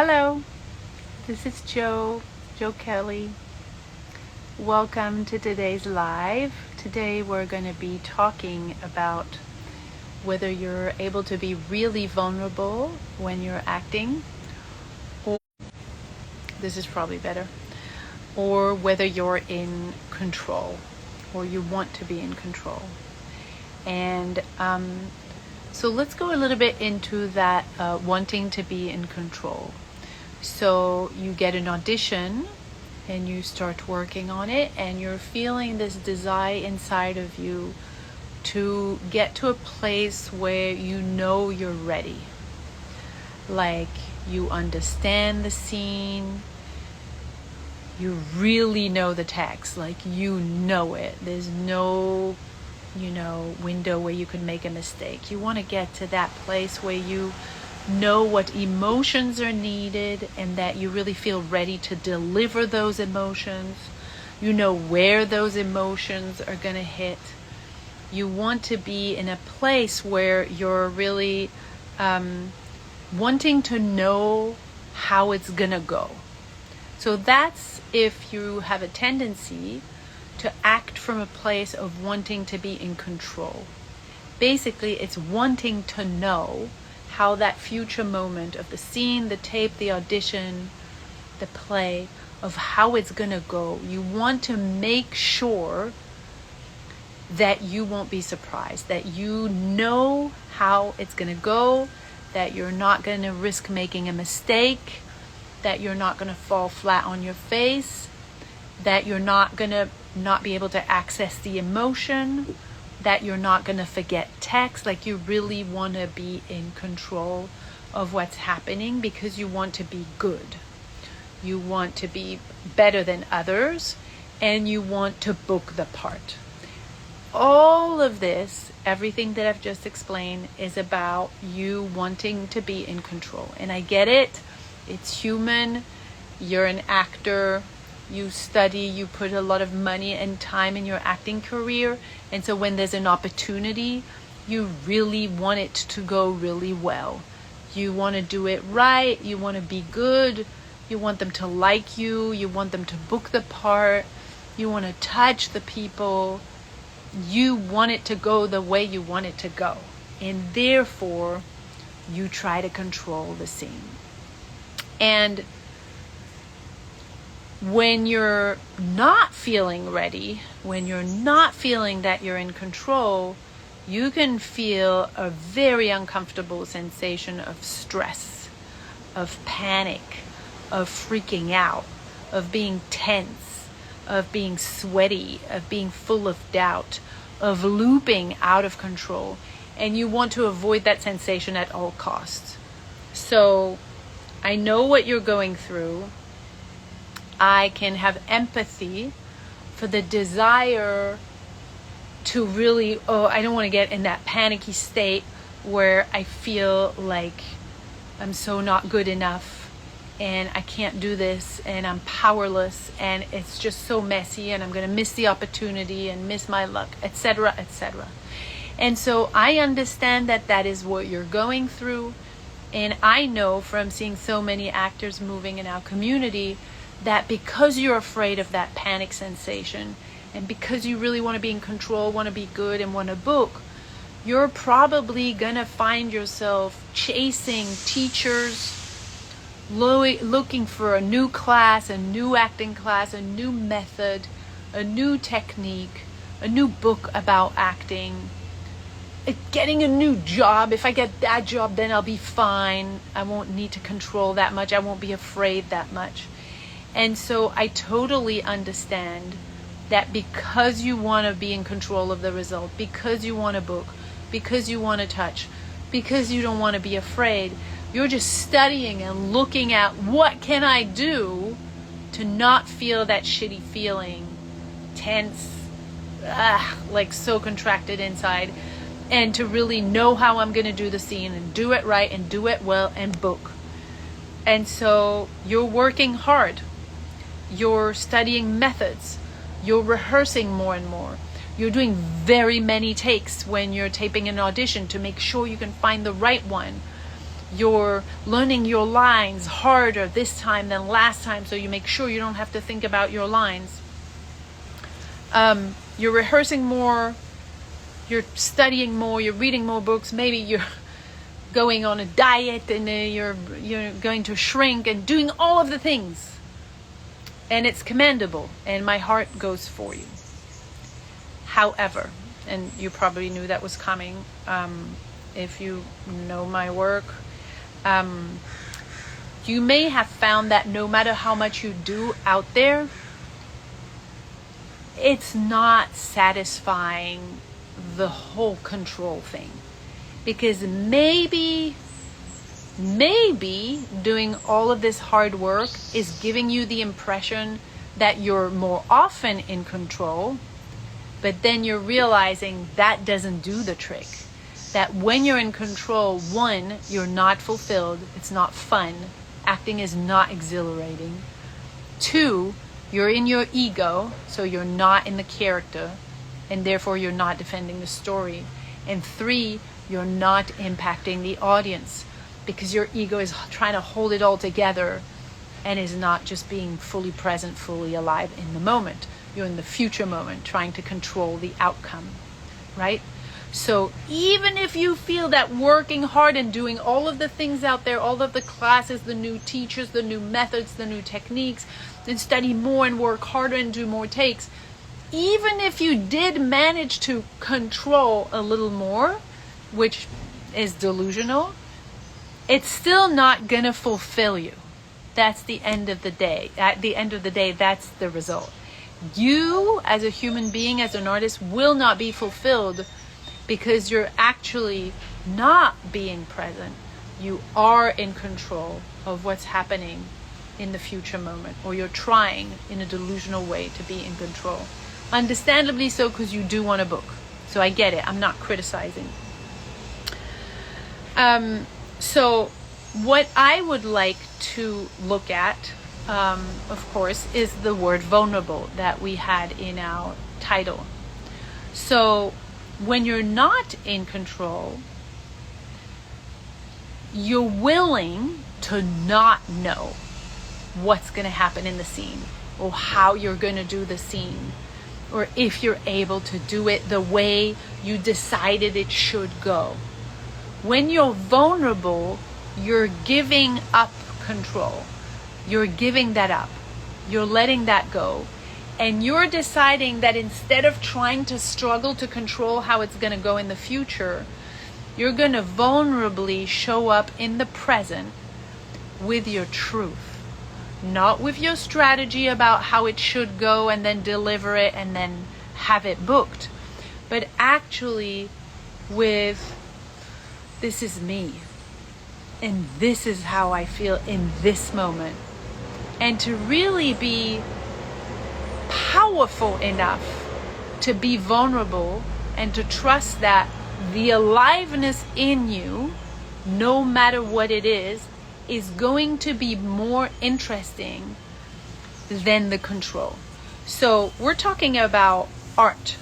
Hello, this is Joe Kelly. Welcome to today's live. Today we're going to be talking about whether you're able to be really vulnerable when you're acting, or this is probably better, or whether you're in control or you want to be in control. And so let's go a little bit into that wanting to be in control. So you get an audition and you start working on it, and you're feeling this desire inside of you to get to a place where you know you're ready. Like you understand the scene, you really know the text, like you know it. There's no, window where you can make a mistake. You want to get to that place where you know what emotions are needed and that you really feel ready to deliver those emotions. You know where those emotions are going to hit. You want to be in a place where you're really wanting to know how it's going to go. So that's if you have a tendency to act from a place of wanting to be in control. Basically, it's wanting to know how that future moment of the scene, the tape, the audition, the play, of how it's going to go. You want to make sure that you won't be surprised, that you know how it's going to go, that you're not going to risk making a mistake, that you're not going to fall flat on your face, that you're not going to not be able to access the emotion, that you're not going to forget text. Like you really want to be in control of what's happening because you want to be good. You want to be better than others, and you want to book the part. All of this, everything that I've just explained, is about you wanting to be in control. And I get it. It's human. You're an actor. You study, you put a lot of money and time in your acting career. And so when there's an opportunity, you really want it to go really well. You want to do it right. You want to be good. You want them to like you. You want them to book the part. You want to touch the people. You want it to go the way you want it to go. And therefore, you try to control the scene. And when you're not feeling ready, when you're not feeling that you're in control, you can feel a very uncomfortable sensation of stress, of panic, of freaking out, of being tense, of being sweaty, of being full of doubt, of looping out of control. And you want to avoid that sensation at all costs. So I know what you're going through. I can have empathy for the desire to really, I don't want to get in that panicky state where I feel like I'm so not good enough and I can't do this and I'm powerless and it's just so messy and I'm going to miss the opportunity and miss my luck, etc., etc. And so I understand that that is what you're going through. And I know from seeing so many actors moving in our community that because you're afraid of that panic sensation and because you really want to be in control, want to be good, and want to book, you're probably going to find yourself chasing teachers, looking for a new class, a new acting class, a new method, a new technique, a new book about acting, getting a new job. If I get that job, then I'll be fine. I won't need to control that much. I won't be afraid that much. And so I totally understand that because you want to be in control of the result, because you want to book, because you want to touch, because you don't want to be afraid, you're just studying and looking at what can I do to not feel that shitty feeling, tense, like so contracted inside, and to really know how I'm going to do the scene and do it right and do it well and book. And so you're working hard. You're studying methods. You're rehearsing more and more. You're doing very many takes when you're taping an audition to make sure you can find the right one. You're learning your lines harder this time than last time, so you make sure you don't have to think about your lines. You're rehearsing more, you're studying more, you're reading more books, maybe you're going on a diet and you're going to shrink and doing all of the things. And it's commendable, and my heart goes for you. However, and you probably knew that was coming, if you know my work, you may have found that no matter how much you do out there, it's not satisfying the whole control thing. Because maybe doing all of this hard work is giving you the impression that you're more often in control, but then you're realizing that doesn't do the trick. That when you're in control, one, you're not fulfilled, it's not fun, acting is not exhilarating. Two, you're in your ego, so you're not in the character, and therefore you're not defending the story. And three, you're not impacting the audience, because your ego is trying to hold it all together and is not just being fully present, fully alive in the moment. You're in the future moment, trying to control the outcome, right? So even if you feel that working hard and doing all of the things out there, all of the classes, the new teachers, the new methods, the new techniques, and study more and work harder and do more takes, even if you did manage to control a little more, which is delusional, it's still not gonna fulfill you. That's the end of the day. At the end of the day, that's the result. You, as a human being, as an artist, will not be fulfilled because you're actually not being present. You are in control of what's happening in the future moment, or you're trying in a delusional way to be in control. Understandably so, because you do want a book. So I get it. I'm not criticizing. So what I would like to look at, of course, is the word vulnerable that we had in our title. So when you're not in control, you're willing to not know what's going to happen in the scene, or how you're going to do the scene, or if you're able to do it the way you decided it should go. When you're vulnerable, you're giving up control. You're giving that up. You're letting that go. And you're deciding that instead of trying to struggle to control how it's going to go in the future, you're going to vulnerably show up in the present with your truth. Not with your strategy about how it should go and then deliver it and then have it booked, but actually with, this is me, and this is how I feel in this moment. And to really be powerful enough to be vulnerable and to trust that the aliveness in you, no matter what it is going to be more interesting than the control. So we're talking about art.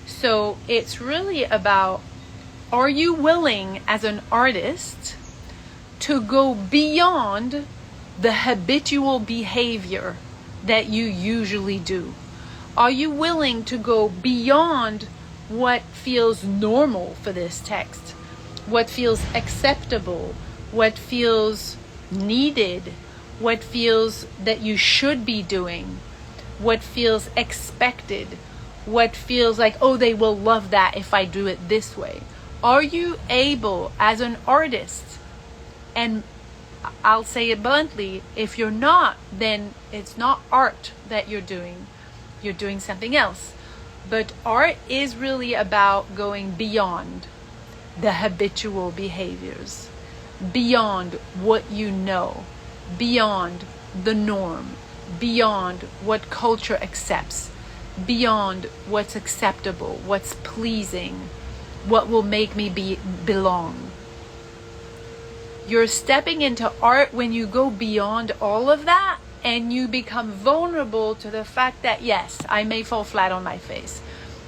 So it's really about, are you willing as an artist to go beyond the habitual behavior that you usually do? Are you willing to go beyond what feels normal for this text, what feels acceptable, what feels needed, what feels that you should be doing, what feels expected, what feels like, oh, they will love that if I do it this way? Are you able as an artist, and I'll say it bluntly, if you're not, then it's not art that you're doing something else. But art is really about going beyond the habitual behaviors, beyond what you know, beyond the norm, beyond what culture accepts, beyond what's acceptable, what's pleasing, what will make me belong. You're stepping into art when you go beyond all of that and you become vulnerable to the fact that, yes, I may fall flat on my face.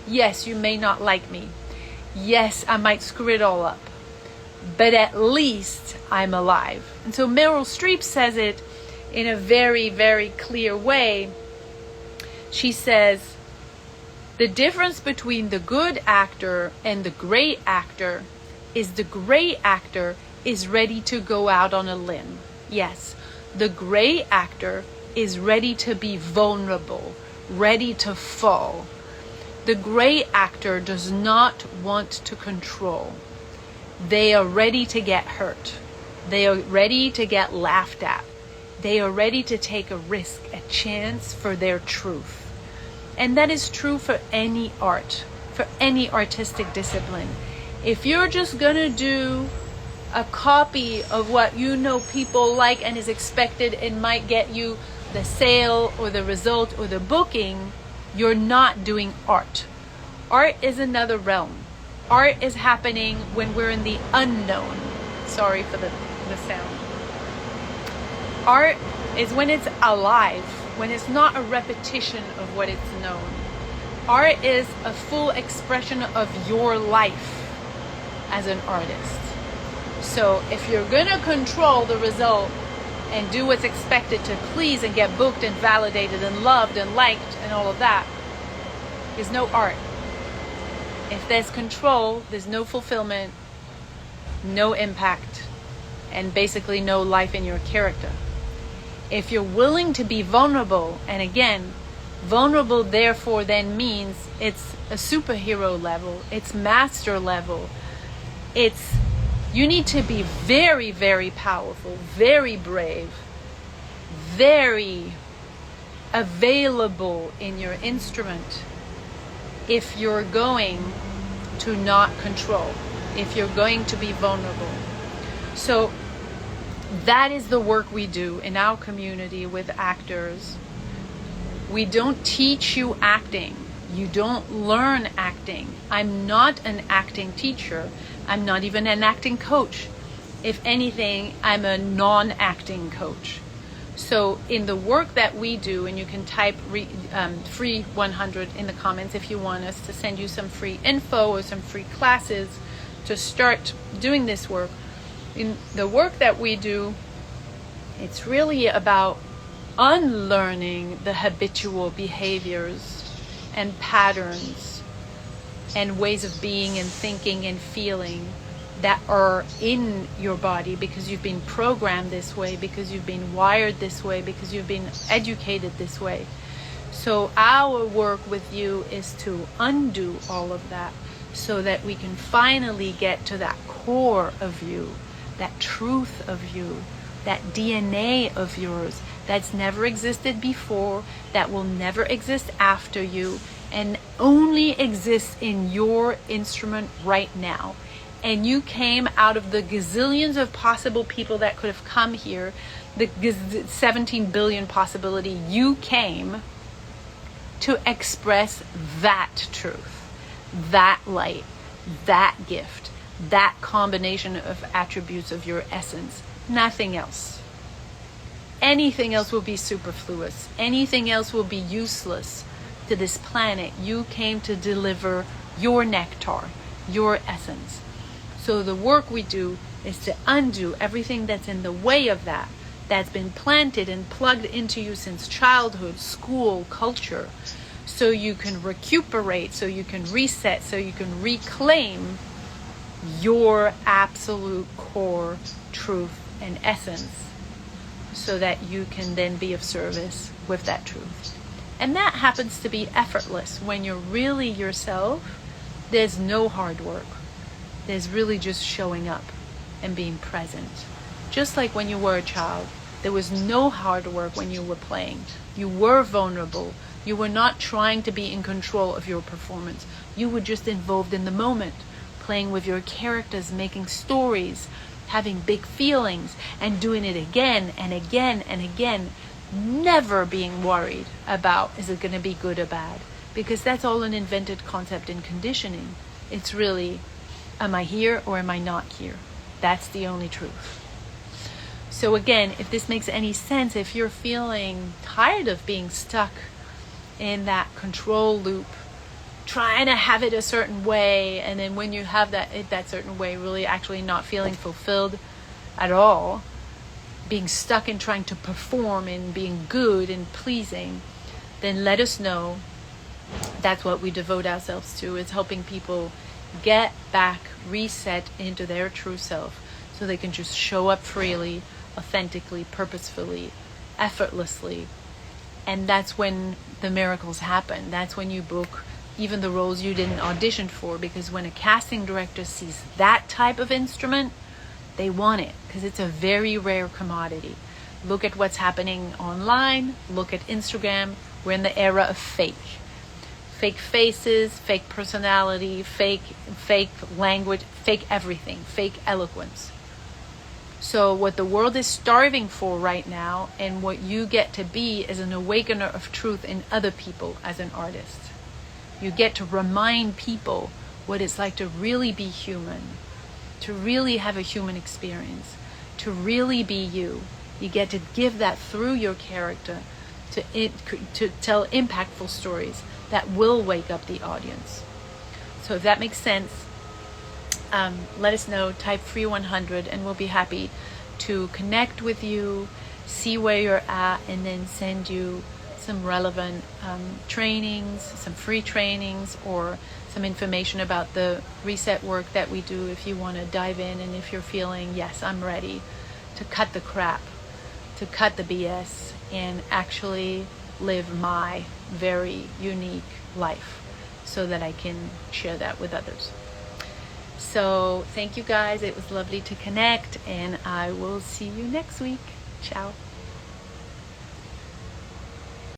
Yes, you may not like me. Yes, I might screw it all up. but at least I'm alive. And so Meryl Streep says it in a very, very clear way. She says, the difference between the good actor and the great actor is the great actor is ready to go out on a limb. Yes, the great actor is ready to be vulnerable, ready to fall. The great actor does not want to control. They are ready to get hurt. They are ready to get laughed at. They are ready to take a risk, a chance for their truth. And that is true for any art, for any artistic discipline. If you're just gonna do a copy of what you know people like and is expected and might get you the sale or the result or the booking, you're not doing art. Art is another realm. Art is happening when we're in the unknown. Sorry for the sound. Art is when it's alive, when it's not a repetition of what it's known. Art is a full expression of your life as an artist. So if you're gonna control the result and do what's expected to please and get booked and validated and loved and liked and all of that, there's no art. If there's control, there's no fulfillment, no impact, and basically no life in your character. If you're willing to be vulnerable, and again, vulnerable therefore then means it's a superhero level, it's master level, you need to be very, very powerful, very brave, very available in your instrument if you're going to not control, if you're going to be vulnerable. So that is the work we do in our community with actors. We don't teach you acting. You don't learn acting. I'm not an acting teacher. I'm not even an acting coach. If anything, I'm a non-acting coach. So in the work that we do, and you can type free 100 in the comments if you want us to send you some free info or some free classes to start doing this work. In the work that we do, it's really about unlearning the habitual behaviors and patterns and ways of being and thinking and feeling that are in your body because you've been programmed this way, because you've been wired this way, because you've been educated this way. So our work with you is to undo all of that so that we can finally get to that core of you, that truth of you, that DNA of yours that's never existed before, that will never exist after you, and only exists in your instrument right now. And you came out of the gazillions of possible people that could have come here, the 17 billion possibility, you came to express that truth, that light, that gift, that combination of attributes of your essence, nothing else. Anything else will be superfluous. Anything else will be useless to this planet. You came to deliver your nectar, your essence. So the work we do is to undo everything that's in the way of that, that's been planted and plugged into you since childhood, school, culture, so you can recuperate, so you can reset, so you can reclaim your absolute core truth and essence, so that you can then be of service with that truth. And that happens to be effortless. When you're really yourself, there's no hard work. There's really just showing up and being present. Just like when you were a child, there was no hard work when you were playing. You were vulnerable. You were not trying to be in control of your performance. You were just involved in the moment, playing with your characters, making stories, having big feelings, and doing it again and again and again, never being worried about, is it going to be good or bad? Because that's all an invented concept in conditioning. It's really, am I here or am I not here? That's the only truth. So again, if this makes any sense, if you're feeling tired of being stuck in that control loop, trying to have it a certain way, and then when you have that certain way, really actually not feeling fulfilled at all, being stuck in trying to perform and being good and pleasing, then let us know. That's what we devote ourselves to, is helping people get back, reset into their true self, so they can just show up freely, authentically, purposefully, effortlessly. And that's when the miracles happen. That's when you book even the roles you didn't audition for, because when a casting director sees that type of instrument, they want it, because it's a very rare commodity. Look at what's happening online. Look at Instagram. We're in the era of fake faces, fake personality, fake language, fake everything, fake eloquence. So what the world is starving for right now, and what you get to be, is an awakener of truth in other people as an artist. You get to remind people what it's like to really be human, to really have a human experience, to really be you. You get to give that through your character, to tell impactful stories that will wake up the audience. So if that makes sense, let us know. Type free 100 and we'll be happy to connect with you, see where you're at, and then send you some relevant trainings, some free trainings, or some information about the reset work that we do if you want to dive in, and if you're feeling, yes, I'm ready to cut the crap, to cut the BS, and actually live my very unique life so that I can share that with others. So thank you guys. It was lovely to connect, and I will see you next week. Ciao.